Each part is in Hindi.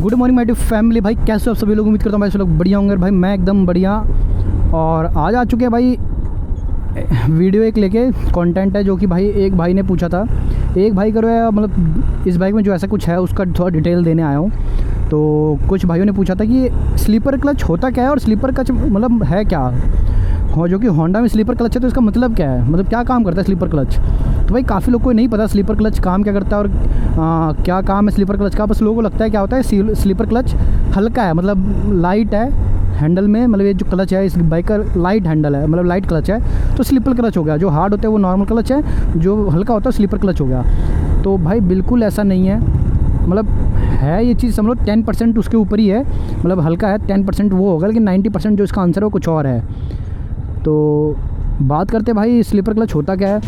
Good morning my dear family. भाई कैसे हो आप सभी लोग? उम्मीद करता हूँ भाई सब लोग बढ़िया होंगे। भाई मैं एकदम बढ़िया। और आज आ चुके हैं भाई वीडियो एक लेके कंटेंट है जो कि भाई एक भाई ने पूछा था। एक भाई करो या मतलब इस बाइक में जो ऐसा कुछ है उसका थोड़ा डिटेल देने आया हूँ। तो कुछ भाइयों ने पूछा था कि स्लीपर क्लच होता क्या है और स्लीपर क्लच मतलब है क्या, और जो कि होंडा में स्लीपर क्लच है तो इसका मतलब क्या है, मतलब क्या काम करता है स्लीपर क्लच। तो भाई काफ़ी लोग को नहीं पता स्लीपर क्लच काम क्या करता है और क्या काम है स्लीपर क्लच का। बस लोगों को लगता है क्या होता है स्लीपर क्लच हल्का है, मतलब लाइट है हैंडल में, मतलब ये जो क्लच है इस बाइक का लाइट हैंडल है, मतलब लाइट क्लच है तो स्लीपर क्लच हो गया। जो हार्ड होता है वो नॉर्मल क्लच है, जो हल्का होता है स्लीपर क्लच हो गया। तो भाई बिल्कुल ऐसा नहीं है, मतलब है ये चीज़ समझ लो 10% उसके ऊपर ही है, मतलब हल्का है 10% वो होगा, लेकिन 90% जो इसका आंसर है वो कुछ और है। तो बात करते भाई स्लीपर क्लच होता क्या है।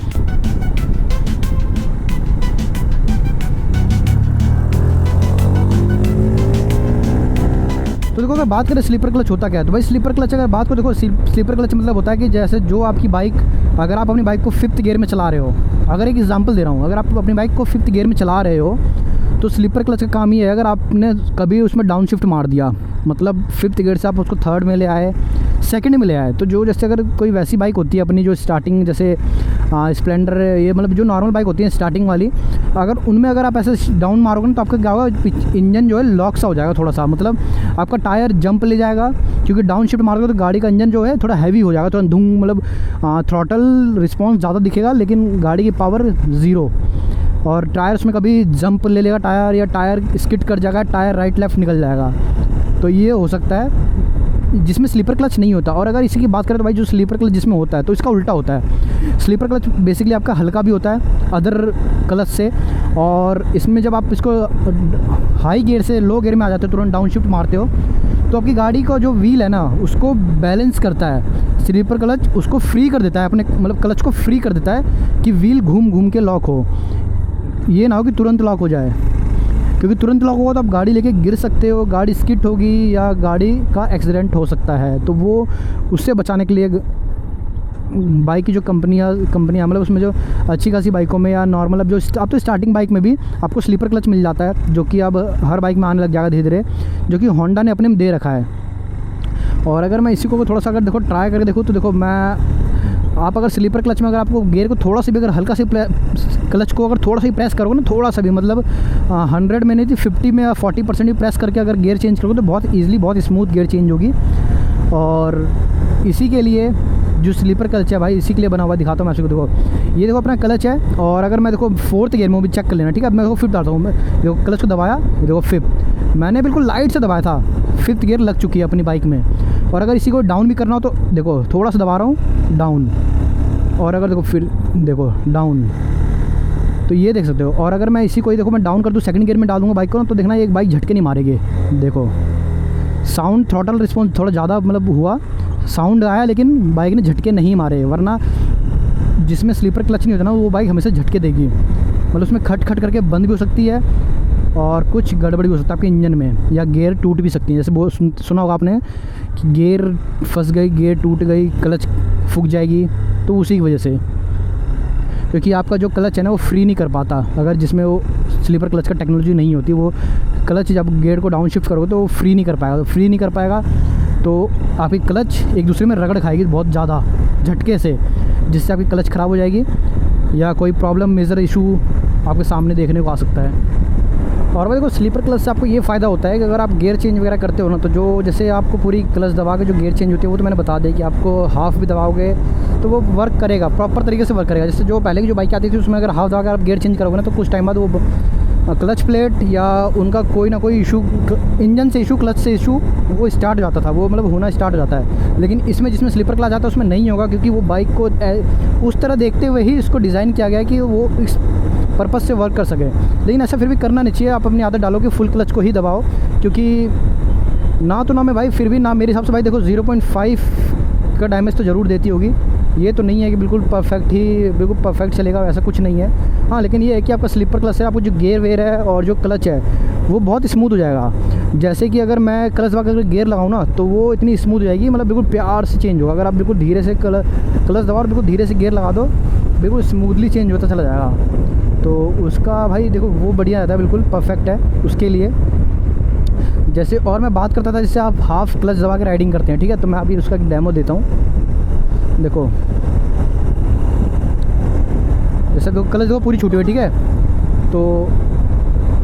तो देखो अगर बात करें स्लीपर क्लच होता क्या है, तो भाई स्लीपर क्लच अगर बात को देखो स्लीपर क्लच मतलब होता है कि जैसे जो आपकी बाइक, अगर आप अपनी बाइक को 5th गियर में चला रहे हो, अगर एक एग्जांपल दे रहा हूँ, अगर आप अपनी बाइक को 5th गियर में चला रहे हो तो स्लीपर क्लच का काम ये है, अगर आपने कभी उसमें डाउन शिफ्ट मार दिया, मतलब 5th गियर से आप उसको 3rd में ले आए, 2nd में ले आए, तो जो जैसे अगर कोई वैसी बाइक होती है अपनी जो स्टार्टिंग जैसे स्प्लेंडर, ये मतलब जो नॉर्मल बाइक होती है स्टार्टिंग वाली, अगर उनमें अगर आप ऐसे डाउन मारोगे ना तो आपका क्या होगा, इंजन जो है लॉक सा हो जाएगा थोड़ा सा, मतलब आपका टायर जंप ले जाएगा, क्योंकि डाउन शिफ्ट मारोगे तो गाड़ी का इंजन जो है थोड़ा हैवी हो जाएगा, थोड़ा धूम, मतलब थ्रॉटल रिस्पॉन्स ज़्यादा दिखेगा लेकिन गाड़ी की पावर ज़ीरो। और टायर उसमें कभी जंप ले लेगा टायर, या टायर स्किड कर जाएगा, टायर राइट लेफ़्ट निकल जाएगा। तो ये हो सकता है जिसमें स्लीपर क्लच नहीं होता। और अगर इसी की बात करें तो भाई जो स्लीपर क्लच जिसमें होता है तो इसका उल्टा होता है। स्लीपर क्लच बेसिकली आपका हल्का भी होता है अदर क्लच से, और इसमें जब आप इसको हाई गियर से लो गियर में आ जाते हो, तुरंत डाउन शिफ्ट मारते हो, तो आपकी गाड़ी का जो व्हील है ना उसको बैलेंस करता है स्लीपर क्लच, उसको फ्री कर देता है, अपने मतलब क्लच को फ्री कर देता है कि व्हील घूम घूम के लॉक हो। ये ना हो कि तुरंत लॉक हो जाए, क्योंकि तुरंत लॉक होगा तो आप गाड़ी लेके गिर सकते हो, गाड़ी स्किड होगी या गाड़ी का एक्सीडेंट हो सकता है। तो वो उससे बचाने के लिए बाइक की जो कंपनियां मतलब उसमें जो अच्छी खासी बाइकों में या नॉर्मल अब तो स्टार्टिंग बाइक में भी आपको स्लीपर क्लच मिल जाता है, जो कि अब हर बाइक में आने लग जाएगा धीरे धीरे, जो कि होंडा ने अपने में दे रखा है। और अगर मैं इसी को थोड़ा सा अगर देखो ट्राई करके देखो तो देखो आप अगर स्लीपर क्लच में अगर आपको गियर को थोड़ा सा भी अगर हल्का से क्लच को अगर थोड़ा सा ही प्रेस करोगे ना, थोड़ा सा भी मतलब 100 में नहीं थी 50 में या 40% भी प्रेस करके अगर गियर चेंज करोगे तो बहुत ईजिली बहुत स्मूथ गियर चेंज होगी। और इसी के लिए जो स्लीपर क्लच है भाई इसी के लिए बना हुआ, दिखाता हूँ मैं आपको। देखो ये देखो अपना क्लच है, और अगर मैं देखो 4th गियर में भी चेक कर लेना, ठीक है। मैं देखो 5th डालता हूँ, मैं देखो क्लच को दबाया, देखो 5th मैंने बिल्कुल लाइट से दबाया था, 5th गियर लग चुकी है अपनी बाइक में। और अगर इसी को डाउन भी करना हो तो देखो थोड़ा सा दबा रहा हूँ डाउन, और अगर देखो फिर देखो डाउन, तो ये देख सकते हो। और अगर मैं इसी को ही देखो मैं डाउन कर दूँ 2nd गियर में डालूंगा बाइक को ना, तो देखना एक बाइक झटके नहीं मारेगी। देखो साउंड थ्रॉटल रिस्पॉन्स थोड़ा ज़्यादा मतलब हुआ, साउंड आया लेकिन बाइक ने झटके नहीं मारे, वरना जिसमें स्लीपर क्लच नहीं होता ना वो बाइक हमेशा झटके देगी, मतलब उसमें खट खट करके बंद भी हो सकती है और कुछ गड़बड़ी हो सकता है आपके इंजन में, या गियर टूट भी सकती है। जैसे वो सुना होगा आपने कि गियर फंस गई, गियर टूट गई, क्लच फूक जाएगी, तो उसी की वजह से, क्योंकि आपका जो क्लच है ना वो फ्री नहीं कर पाता, अगर जिसमें वो स्लीपर क्लच का टेक्नोलॉजी नहीं होती, वो क्लच जब गियर को डाउन शिफ्ट करोगे तो वो फ्री नहीं कर पाएगा। तो फ्री नहीं कर पाएगा तो आपकी क्लच एक दूसरे में रगड़ खाएगी बहुत ज़्यादा झटके से, जिससे आपकी क्लच ख़राब हो जाएगी या कोई प्रॉब्लम मेजर इशू आपके सामने देखने को आ सकता है। और भाई देखो स्लीपर क्लच से आपको ये फ़ायदा होता है कि अगर आप गियर चेंज वगैरह करते हो ना, तो जो जैसे आपको पूरी क्लच दबा के जो गियर चेंज होती है वो तो मैंने बता दिया कि आपको हाफ़ भी दबाओगे तो वो वर्क करेगा, प्रॉपर तरीके से वर्क करेगा। जैसे जो पहले की जो बाइक आती थी उसमें अगर हाफ़ दबा के आप गियर चेंज करोगे ना, तो कुछ टाइम बाद वो क्लच प्लेट या उनका कोई ना कोई इशू, इंजन से इशू, क्लच से इशू, वो स्टार्ट हो जाता था, वो मतलब होना स्टार्ट हो जाता है। लेकिन इसमें जिसमें स्लीपर क्लच आता है उसमें नहीं होगा, क्योंकि वो बाइक को उस तरह देखते हुए ही इसको डिज़ाइन किया गया है कि वो इस पर्पज़ से वर्क कर सके। लेकिन ऐसा फिर भी करना नहीं चाहिए, आप अपनी आदत डालो कि फुल क्लच को ही दबाओ, क्योंकि ना तो ना मैं भाई फिर भी ना मेरे हिसाब से भाई देखो 0.5 का डैमेज तो ज़रूर देती होगी। ये तो नहीं है कि बिल्कुल परफेक्ट चलेगा, ऐसा कुछ नहीं है। हाँ लेकिन ये है कि आपका स्लीपर क्लच है, आपको जो गियर वेयर है और जो क्लच है वो बहुत स्मूथ हो जाएगा। जैसे कि अगर मैं क्लच दबा कर गियर लगाऊँ ना तो वो इतनी स्मूथ हो जाएगी, मतलब बिल्कुल प्यार से चेंज होगा। अगर आप बिल्कुल धीरे से क्लच दबाओ और बिल्कुल धीरे से गियर लगा दो, बिल्कुल स्मूथली चेंज होता चला जाएगा। तो उसका भाई देखो वो बढ़िया रहता है, बिल्कुल परफेक्ट है उसके लिए। जैसे और मैं बात करता था जैसे आप हाफ़ क्लच दबा के राइडिंग करते हैं, ठीक है। तो मैं अभी उसका एक डेमो देता हूँ। देखो जैसे दो क्लच दो पूरी छूटी हुई, ठीक है। तो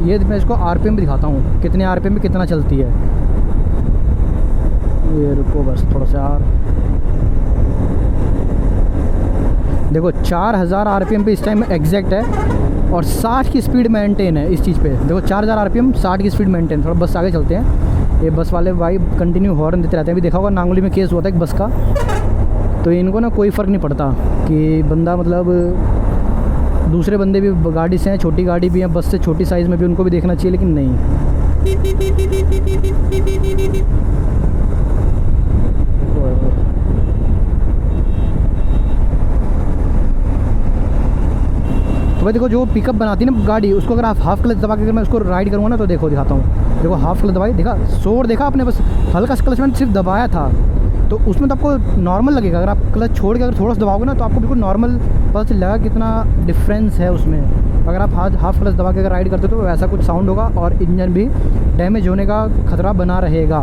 ये मैं इसको आरपीएम भी दिखाता हूँ, कितने आरपीएम में कितना चलती है। ये रुको बस थोड़ा सा यार, देखो 4000 आरपीएम पे इस टाइम एग्जैक्ट है और 60 की स्पीड मेंटेन है इस चीज़ पे। देखो 4000 आरपीएम 60 की स्पीड मेंटेन। थोड़ा बस आगे चलते हैं। ये बस वाले भाई कंटिन्यू हॉर्न देते रहते हैं। अभी देखा होगा नांगली में केस हुआ था एक बस का, तो इनको ना कोई फ़र्क नहीं पड़ता कि बंदा मतलब दूसरे बंदे भी गाड़ी से हैं, छोटी गाड़ी भी है, बस से छोटी साइज़ में भी उनको भी देखना चाहिए, लेकिन नहीं। तो भाई देखो जो पिकअप बनाती है ना गाड़ी, उसको अगर आप हाफ़ क्लच दबा के अगर मैं उसको राइड करूँगा ना, तो देखो दिखाता हूँ। देखो हाफ़ क्लच दबाई, देखा शोर देखा आपने, बस हल्का सा क्लच मैंने सिर्फ दबाया था, तो उसमें तो आपको नॉर्मल लगेगा। अगर आप क्लच छोड़ के अगर थोड़ा सा दबाओगे ना, तो आपको बिल्कुल नॉर्मल पता चलेगा कितना डिफरेंस है उसमें। अगर आप हाफ क्लच दबा के अगर राइड करते हो तो वैसा कुछ साउंड होगा और इंजन भी डैमेज होने का खतरा बना रहेगा।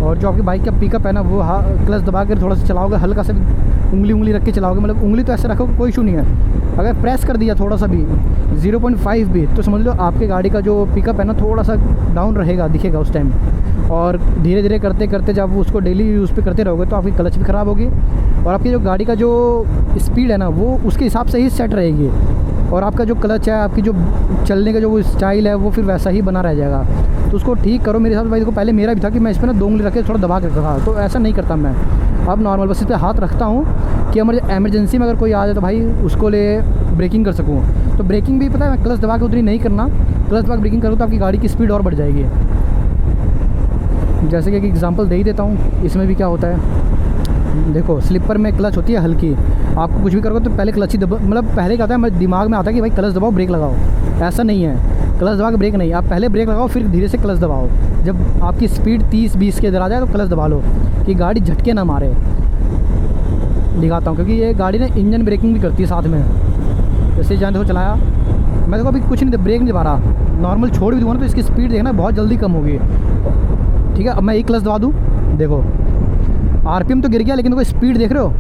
और जो आपकी बाइक का पिकअप है ना, वो क्लच दबा कर थोड़ा सा चलाओगे, हल्का सा उंगली रख के चलाओगे, मतलब उंगली तो ऐसे रखो कोई इशू नहीं है। अगर प्रेस कर दिया थोड़ा सा भी 0.5 भी, तो समझ लो आपके गाड़ी का जो पिकअप है ना थोड़ा सा डाउन रहेगा, दिखेगा उस टाइम। और धीरे धीरे करते करते जब उसको डेली यूज़ पे करते रहोगे तो आपकी क्लच भी ख़राब होगी और आपकी जो गाड़ी का जो स्पीड है ना वो उसके हिसाब से ही सेट रहेगी और आपका जो क्लच है, आपकी जो चलने का जो वो स्टाइल है वो फिर वैसा ही बना रह जाएगा। तो उसको ठीक करो। मेरे हिसाब से भाई देखो, पहले मेरा भी था कि मैं इस पर ना 2 उंगली रख के थोड़ा दबा के रखा था, तो ऐसा नहीं करता मैं। अब नॉर्मल बस इस पर हाथ रखता हूँ कि एमरजेंसी में अगर कोई आ जाए तो भाई उसको ले ब्रेकिंग कर सकूँ। तो ब्रेकिंग भी पता है मैं क्लच दबा के उतनी नहीं करना, क्लच दबा के ब्रेकिंग करूँ तो आपकी गाड़ी की स्पीड और बढ़ जाएगी। जैसे कि एक एग्जांपल दे ही देता हूँ, इसमें भी क्या होता है। देखो स्लिपर में क्लच होती है हल्की, आपको कुछ भी करोगे तो पहले क्लच ही मतलब पहले क्या होता है मेरे दिमाग में आता है कि भाई क्लच दबाओ ब्रेक लगाओ, ऐसा नहीं है। क्लच दबा के ब्रेक नहीं, आप पहले ब्रेक लगाओ फिर धीरे से क्लच दबाओ। जब आपकी स्पीड 30-20 के अंदर आ जाए तो क्लच दबा लो कि गाड़ी झटके ना मारे। दिखाता हूँ क्योंकि ये गाड़ी ना इंजन ब्रेकिंग भी करती है साथ में। जैसे जान देखो चलाया मैं, देखो अभी कुछ नहीं, ब्रेक नहीं दबा रहा, नॉर्मल छोड़ भी दूँगा ना तो इसकी स्पीड देखना बहुत जल्दी कम होगी। ठीक है, अब मैं एक क्लच दबा दूँ, देखो आरपीएम तो गिर गया लेकिन देखो स्पीड देख रहे हो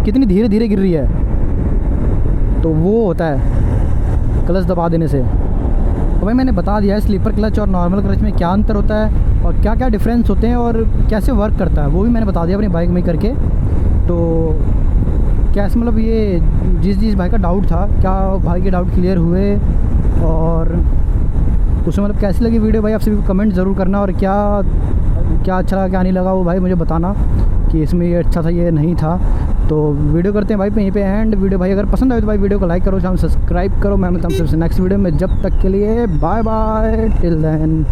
कितनी धीरे धीरे गिर रही है। तो वो होता है क्लच दबा देने से। तो भाई मैंने बता दिया है स्लीपर क्लच और नॉर्मल क्लच में क्या अंतर होता है और क्या क्या डिफरेंस होते हैं और कैसे वर्क करता है, वो भी मैंने बता दिया अपनी बाइक में करके। तो कैसे मतलब ये जिस भाई का डाउट था, क्या भाई के डाउट क्लियर हुए और उसमें मतलब कैसी लगी वीडियो भाई, आप सभी कमेंट ज़रूर करना। और क्या अच्छा लगा क्या नहीं लगा वो भाई मुझे बताना कि इसमें ये अच्छा था ये नहीं था। तो वीडियो करते हैं भाई यहीं पे एंड। वीडियो भाई अगर पसंद आए तो भाई वीडियो को लाइक करो, चैनल सब्सक्राइब करो। मैं मिलता हूँ फिर से नेक्स्ट वीडियो में, जब तक के लिए बाय बाय टिल देन।